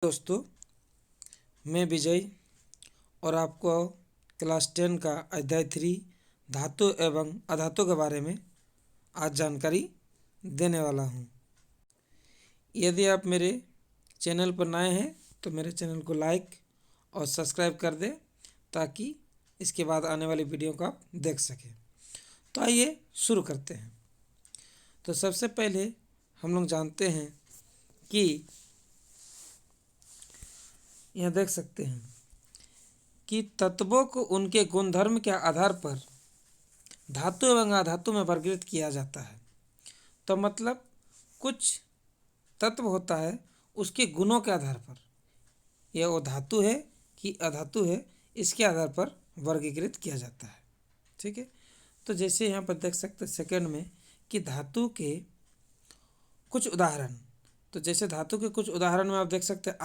दोस्तों, मैं विजय और आपको क्लास 10 का अध्याय 3 धातु एवं अधातु के बारे में आज जानकारी देने वाला हूँ। यदि आप मेरे चैनल पर नए हैं तो मेरे चैनल को लाइक और सब्सक्राइब कर दें ताकि इसके बाद आने वाली वीडियो को आप देख सकें। तो आइए शुरू करते हैं। तो सबसे पहले हम लोग जानते हैं कि यहाँ देख सकते हैं कि तत्वों को उनके गुणधर्म के आधार पर धातु एवं अधातु में वर्गीकृत किया जाता है। तो मतलब कुछ तत्व होता है उसके गुणों के आधार पर, यह वो धातु है कि अधातु है, इसके आधार पर वर्गीकृत किया जाता है। ठीक है। तो जैसे यहाँ पर देख सकते हैं सेकंड में कि धातु के कुछ उदाहरण। तो जैसे धातु के कुछ उदाहरण में आप देख सकते हैं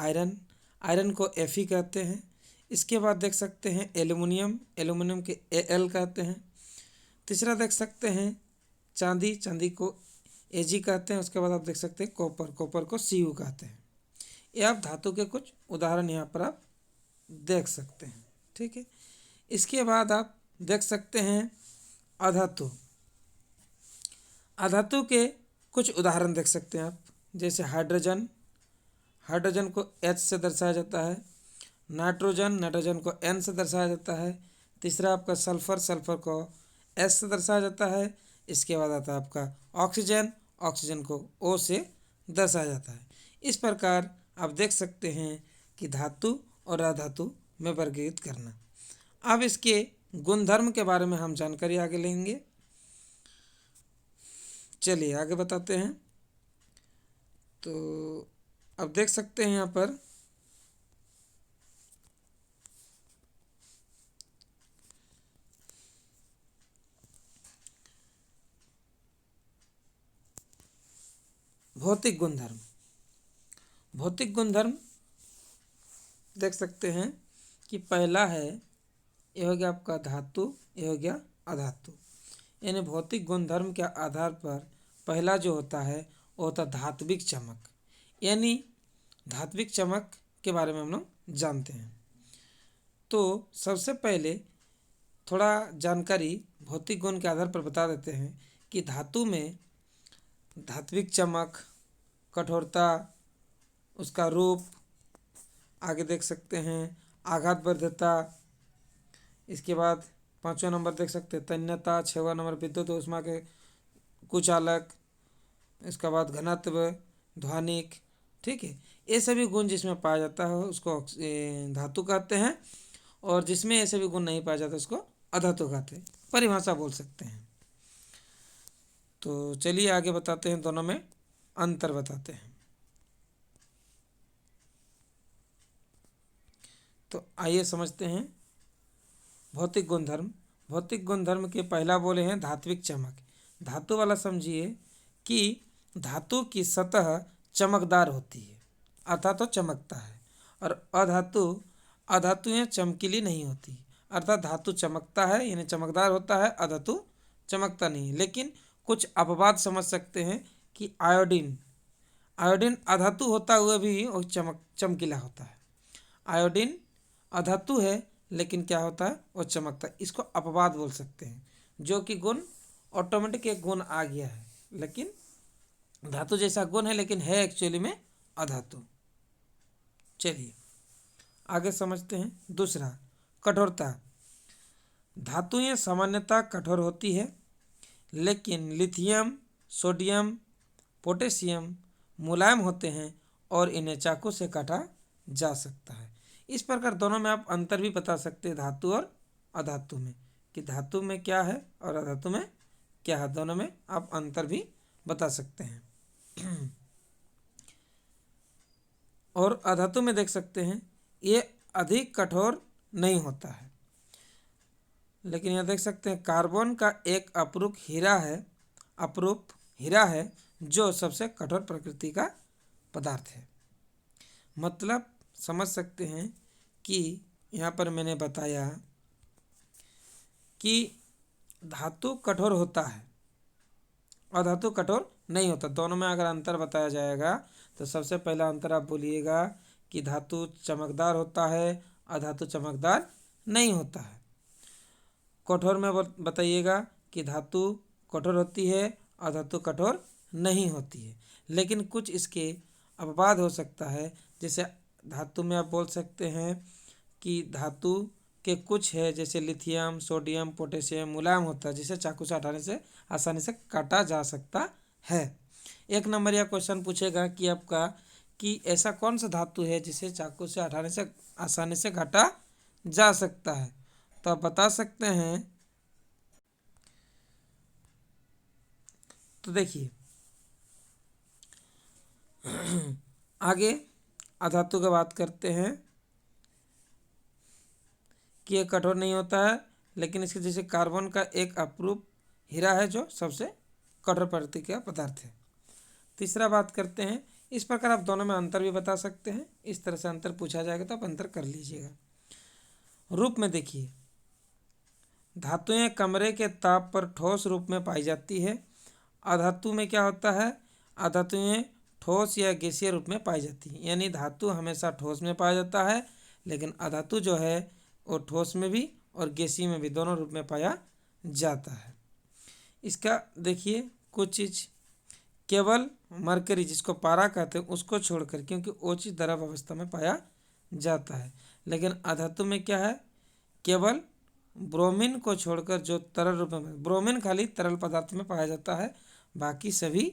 आयरन को Fe कहते हैं। इसके बाद देख सकते हैं एल्युमिनियम के Al कहते हैं। तीसरा देख सकते हैं चांदी को Ag कहते हैं। उसके बाद आप देख सकते हैं कॉपर को Cu कहते हैं। ये आप धातु के कुछ उदाहरण यहाँ पर आप देख सकते हैं। ठीक है। इसके बाद आप देख सकते हैं अधातु के कुछ उदाहरण देख सकते हैं आप, जैसे हाइड्रोजन को H से दर्शाया जाता है। नाइट्रोजन को N से दर्शाया जाता है। तीसरा आपका सल्फर को S से दर्शाया जाता है। इसके बाद आता है आपका ऑक्सीजन को O से दर्शाया जाता है। इस प्रकार आप देख सकते हैं कि धातु और अधातु में वर्गीकृत करना। अब इसके गुणधर्म के बारे में हम जानकारी आगे लेंगे। चलिए आगे बताते हैं। तो अब देख सकते हैं यहाँ पर भौतिक गुणधर्म देख सकते हैं कि पहला है, यह हो गया आपका धातु, यह हो गया अधातु। यानी भौतिक गुणधर्म के आधार पर पहला जो होता है वो होता है धात्विक चमक। यानी धात्विक चमक के बारे में हम लोग जानते हैं। तो सबसे पहले थोड़ा जानकारी भौतिक गुण के आधार पर बता देते हैं कि धातु में धात्विक चमक, कठोरता, उसका रूप, आगे देख सकते हैं आघात वर्धता। इसके बाद 5वां नंबर देख सकते हैं तन्यता। 6वां नंबर विद्युत ऊष्मा के कुचालक। इसके बाद घनत्व, ध्वनिक। ठीक है। ये सभी गुण जिसमें पाया जाता है उसको धातु कहते हैं, और जिसमें ऐसे भी गुण नहीं पाया जाता उसको अधातु कहते हैं। परिभाषा बोल सकते हैं। तो चलिए आगे बताते हैं, दोनों में अंतर बताते हैं। तो आइए समझते हैं भौतिक गुणधर्म के पहला बोले हैं धात्विक चमक। धातु वाला समझिए कि धातु की सतह चमकदार होती है अर्थात तो चमकता है, और अधातुएं चमकीली नहीं होती। अर्थात धातु चमकता है यानी चमकदार होता है, अधातु चमकता नहीं है। लेकिन कुछ अपवाद समझ सकते हैं कि आयोडीन अधातु होता हुआ भी वो चमकीला होता है। आयोडीन अधातु है लेकिन क्या होता है वो चमकता है। इसको अपवाद बोल सकते हैं, जो कि गुण ऑटोमेटिक एक गुण आ गया है, लेकिन धातु जैसा गुण है लेकिन है एक्चुअली में अधातु। चलिए आगे समझते हैं। दूसरा, कठोरता। धातुएं सामान्यतः कठोर होती है, लेकिन लिथियम, सोडियम, पोटेशियम मुलायम होते हैं और इन्हें चाकू से काटा जा सकता है। इस प्रकार दोनों में आप अंतर भी बता सकते हैं धातु और अधातु में, कि धातु में क्या है और अधातु में क्या है। दोनों में आप अंतर भी बता सकते हैं। और अधातु में देख सकते हैं ये अधिक कठोर नहीं होता है, लेकिन यहाँ देख सकते हैं कार्बन का एक अपरूप हीरा है जो सबसे कठोर प्रकृति का पदार्थ है। मतलब समझ सकते हैं कि यहाँ पर मैंने बताया कि धातु कठोर होता है, अधातु कठोर नहीं होता। दोनों में अगर अंतर बताया जाएगा तो सबसे पहला अंतर आप बोलिएगा कि धातु चमकदार होता है, अधातु चमकदार नहीं होता है। कठोर में बताइएगा कि धातु कठोर होती है, अधातु कठोर नहीं होती है। लेकिन कुछ इसके अपवाद हो सकता है, जैसे धातु में आप बोल सकते हैं कि धातु के कुछ है, जैसे लिथियम, सोडियम, पोटेशियम मुलायम होता है, जिसे चाकू से हटाने से आसानी से काटा जा सकता है। 1 नंबर या क्वेश्चन पूछेगा कि आपका कि ऐसा कौन सा धातु है जिसे चाकू से हटाने से आसानी से काटा जा सकता है, तो आप बता सकते हैं। तो देखिए आगे अधातु की बात करते हैं कि ये कठोर नहीं होता है, लेकिन इसके जैसे कार्बन का एक अप्रूप हीरा है जो सबसे कठोर प्रकृति का पदार्थ है। तीसरा बात करते हैं, इस प्रकार आप दोनों में अंतर भी बता सकते हैं। इस तरह से अंतर पूछा जाएगा तो आप अंतर कर लीजिएगा। रूप में देखिए, धातुएं कमरे के ताप पर ठोस रूप में पाई जाती है। अधातु में क्या होता है, अधातुएं ठोस या गैसीय रूप में पाई जाती है। यानी धातु हमेशा ठोस में पाया जाता है, लेकिन अधातु जो है वो ठोस में भी और गैसीय में भी दोनों रूप में पाया जाता है। इसका देखिए कुछ चीज़, केवल मरकरी जिसको पारा कहते हैं उसको छोड़कर, क्योंकि वो चीज़ द्रव अवस्था में पाया जाता है। लेकिन अधातु में क्या है, केवल ब्रोमीन को छोड़कर जो तरल रूप में, ब्रोमीन खाली तरल पदार्थ में पाया जाता है, बाकी सभी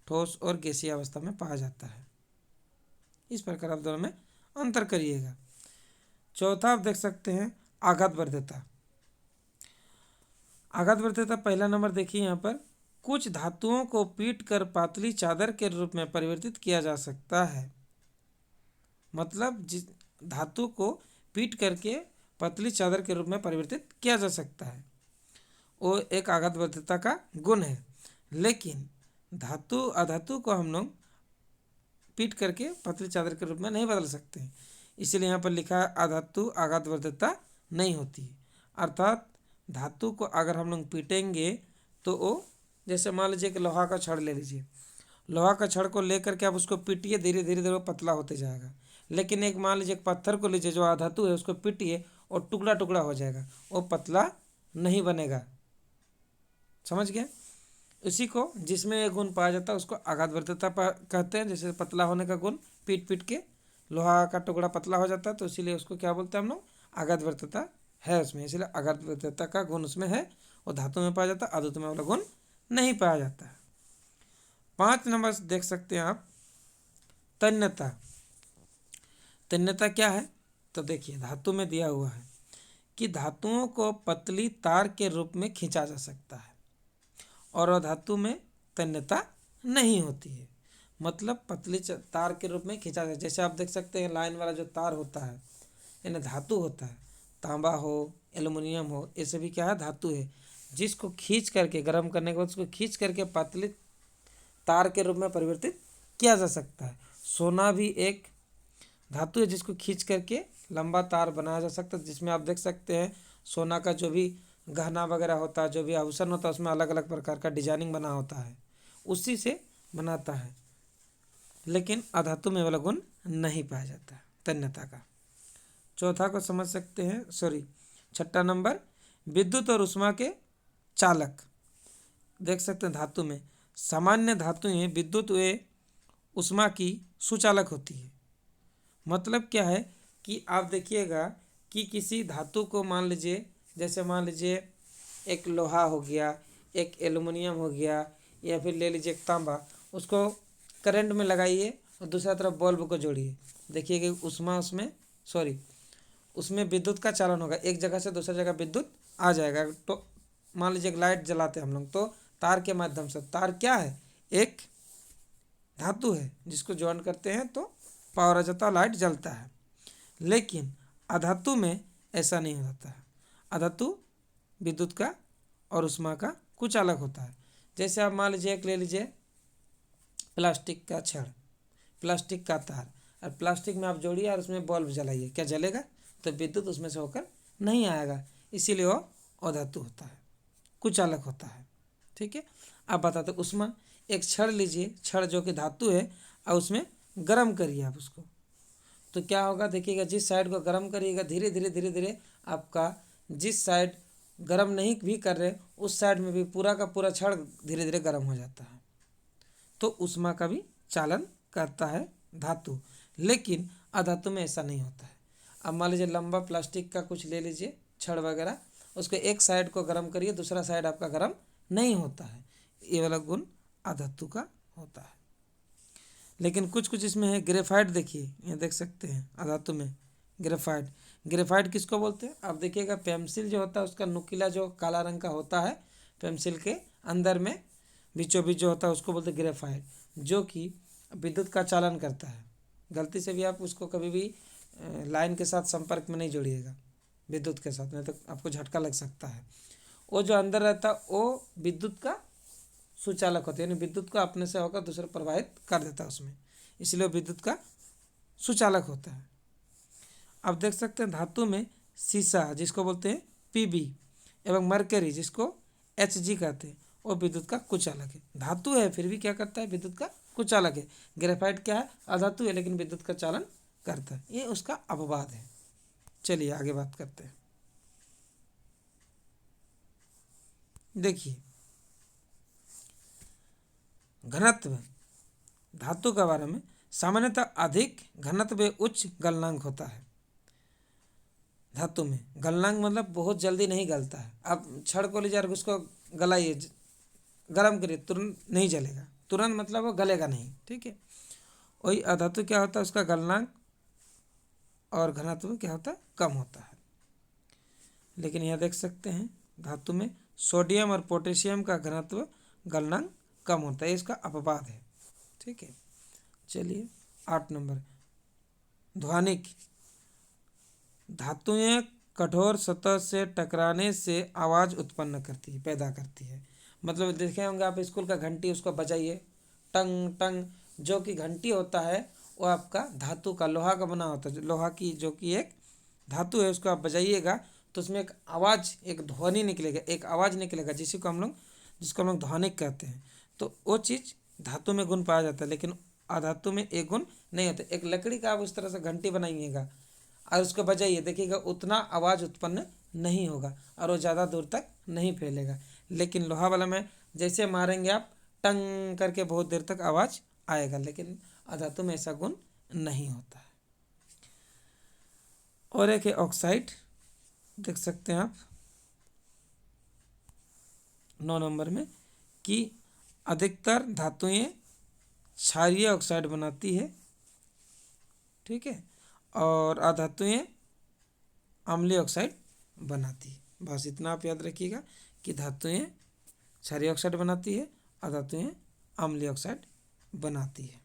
ठोस और गैसीय अवस्था में पाया जाता है। इस प्रकार आप दोनों में अंतर करिएगा। चौथा आप देख सकते हैं आघातवर्ध्यता। आघातवर्ध्यता पहला नंबर देखिए, यहाँ पर कुछ धातुओं को पीट कर पातली चादर के रूप में परिवर्तित किया जा सकता है। मतलब जिस धातु को पीट करके पतली चादर के रूप में परिवर्तित किया जा सकता है, वो एक आघातवर्ध्यता का गुण है। लेकिन धातु अधातु को हम लोग पीट करके पतली चादर के रूप में नहीं बदल सकते हैं, इसीलिए यहाँ पर लिखा है अधातु आघातवर्ध्यता नहीं होती है। अर्थात धातु को अगर हम लोग पीटेंगे तो वो, जैसे मान लीजिए कि लोहा का छड़ ले लीजिए, लोहा का छड़ को लेकर के आप उसको पीटिए, धीरे धीरे धीरे वो पतला होते जाएगा। लेकिन एक मान लीजिए पत्थर को लीजिए जो अधातु है, उसको पीटिए और टुकड़ा टुकड़ा हो जाएगा, वो पतला नहीं बनेगा। समझ गए? उसी को जिसमें ये गुण पाया जाता है उसको आघातवर्ध्यता कहते हैं। जैसे पतला होने का गुण, पीट पीट के लोहा का टुकड़ा पतला हो जाता है, तो इसीलिए उसको क्या बोलते हैं हम लोग, आघातवर्ध्यता है उसमें, इसलिए आघातवर्ध्यता का गुण उसमें है। और धातु में पाया जाता है, अधातु में वाला गुण नहीं पाया जाता है। 5 नंबर देख सकते हैं आप, तन्यता। तन्यता क्या है, तो देखिए धातु में दिया हुआ है कि धातुओं को पतली तार के रूप में खींचा जा सकता है, और अधातु में तन्यता नहीं होती है। मतलब पतली तार के रूप में खींचा जाए, जैसे आप देख सकते हैं लाइन वाला जो तार होता है, यानी धातु होता है, तांबा हो, एल्युमिनियम हो, ये सभी क्या है, धातु है, जिसको खींच करके गर्म करने के बाद उसको खींच करके पतली तार के रूप में परिवर्तित किया जा सकता है। सोना भी एक धातु है जिसको खींच करके लंबा तार बनाया जा सकता है, जिसमें आप देख सकते हैं सोना का जो भी गहना वगैरह होता है, जो भी आभूषण होता है, उसमें अलग अलग प्रकार का डिजाइनिंग बना होता है, उसी से बनाता है। लेकिन अधातु में वाला गुण नहीं पाया जाता है तन्यता का। चौथा को समझ सकते हैं, सॉरी 6 नंबर, विद्युत और ऊष्मा के चालक। देख सकते हैं धातु में सामान्य धातुएं विद्युत व ऊष्मा की सुचालक होती है। मतलब क्या है कि आप देखिएगा कि किसी धातु को मान लीजिए, जैसे मान लीजिए एक लोहा हो गया, एक एल्युमिनियम हो गया, या फिर ले लीजिए एक तांबा, उसको करंट में लगाइए और दूसरा तरफ बल्ब को जोड़िए, देखिए कि ऊष्मा उसमें विद्युत का चालन होगा, एक जगह से दूसरी जगह विद्युत आ जाएगा। तो मान लीजिए एक लाइट जलाते हैं हम लोग, तो तार के माध्यम से, तार क्या है, एक धातु है जिसको ज्वाइन करते हैं तो पावर आ जाता है, लाइट जलता है। लेकिन अधातु में ऐसा नहीं होता है। अधातु विद्युत का और ऊष्मा का कुछ अलग होता है। जैसे आप मान लीजिए एक ले लीजिए प्लास्टिक का छड़, प्लास्टिक का तार, और प्लास्टिक में आप जोड़िए और उसमें बल्ब जलाइए, क्या जलेगा? तो विद्युत उसमें से होकर नहीं आएगा, इसीलिए वो अधातु होता है, कुछ अलग होता है। ठीक है, आप बताते ऊष्मा, एक छड़ लीजिए, छड़ जो कि धातु है, और उसमें गर्म करिए आप उसको, तो क्या होगा देखिएगा, जिस साइड को गर्म करिएगा धीरे धीरे धीरे धीरे आपका जिस साइड गर्म नहीं भी कर रहे उस साइड में भी पूरा का पूरा छड़ धीरे धीरे गर्म हो जाता है। तो ऊष्मा का भी चालन करता है धातु, लेकिन अधातु में ऐसा नहीं होता है। अब मान लीजिए लंबा प्लास्टिक का कुछ ले लीजिए छड़ वगैरह, उसके एक साइड को गर्म करिए दूसरा साइड आपका गर्म नहीं होता है, ये वाला गुण अधातु का होता है। लेकिन कुछ कुछ इसमें है। ग्रेफाइट देखिए, ये देख सकते हैं अधातु में ग्रेफाइट। ग्रेफाइट किसको बोलते हैं? आप देखिएगा पेंसिल जो होता है उसका नुकीला जो काला रंग का होता है पेंसिल के अंदर में बीचों बीच जो होता है उसको बोलते हैं ग्रेफाइट, जो कि विद्युत का चालन करता है। गलती से भी आप उसको कभी भी लाइन के साथ संपर्क में नहीं जोड़िएगा विद्युत के साथ, नहीं तो आपको झटका लग सकता है। वो जो अंदर रहता है वो विद्युत का सुचालक होता है, यानी विद्युत को अपने से होकर दूसरे प्रवाहित कर देता है उसमें, इसलिए विद्युत का सुचालक होता है। आप देख सकते हैं धातु में सीसा जिसको बोलते हैं पीबी एवं मरकरी जिसको एचजी कहते हैं वो विद्युत का कुचालक है। धातु है फिर भी क्या करता है? विद्युत का कुचालक है। ग्रेफाइट क्या है? अधातु है लेकिन विद्युत का चालन करता है, ये उसका अपवाद है। चलिए आगे बात करते हैं। देखिए घनत्व धातु के बारे में, सामान्यतः अधिक घनत्व में उच्च गलनांक होता है। धातु में गलनांक मतलब बहुत जल्दी नहीं गलता है। आप छड़ को ले जा उसको गलाइए गर्म करिए तुरंत नहीं जलेगा, तुरंत मतलब वो गलेगा नहीं, ठीक है। वही अधातु क्या होता है? उसका गलनांक और घनत्व क्या होता है? कम होता है। लेकिन यहाँ देख सकते हैं धातु में सोडियम और पोटेशियम का घनत्व गलनांक कम होता है, इसका अपवाद है, ठीक है। चलिए 8 नंबर ध्वनिक। धातुएं कठोर सतह से टकराने से आवाज़ उत्पन्न करती है, पैदा करती है। मतलब देखे होंगे आप स्कूल का घंटी, उसको बजाइए टंग टंग, जो कि घंटी होता है वो आपका धातु का लोहा का बना होता है। लोहा की जो कि एक धातु है उसको आप बजाइएगा तो उसमें एक आवाज़ एक ध्वनि निकलेगा, एक आवाज़ निकलेगा जिसको हम लोग ध्वनिक कहते हैं। तो वो चीज़ धातु में गुण पाया जाता है, लेकिन अधातु में एक गुण नहीं होता। एक लकड़ी का आप उस तरह से घंटी बनाइएगा और उसको बजाइए देखिएगा उतना आवाज़ उत्पन्न नहीं होगा और वो ज़्यादा दूर तक नहीं फैलेगा। लेकिन लोहा वाला में जैसे मारेंगे आप टंग करके बहुत देर तक आवाज़ आएगा, लेकिन अधातु में ऐसा गुण नहीं होता है। और एक है ऑक्साइड, देख सकते हैं आप 9 नंबर में कि अधिकतर धातुएं क्षारीय ऑक्साइड बनाती है, ठीक है, और अधातुएं अम्लीय ऑक्साइड बनाती है। बस इतना आप याद रखिएगा कि धातुएं क्षारीय ऑक्साइड बनाती है, अधातुएं अम्लीय ऑक्साइड बनाती है।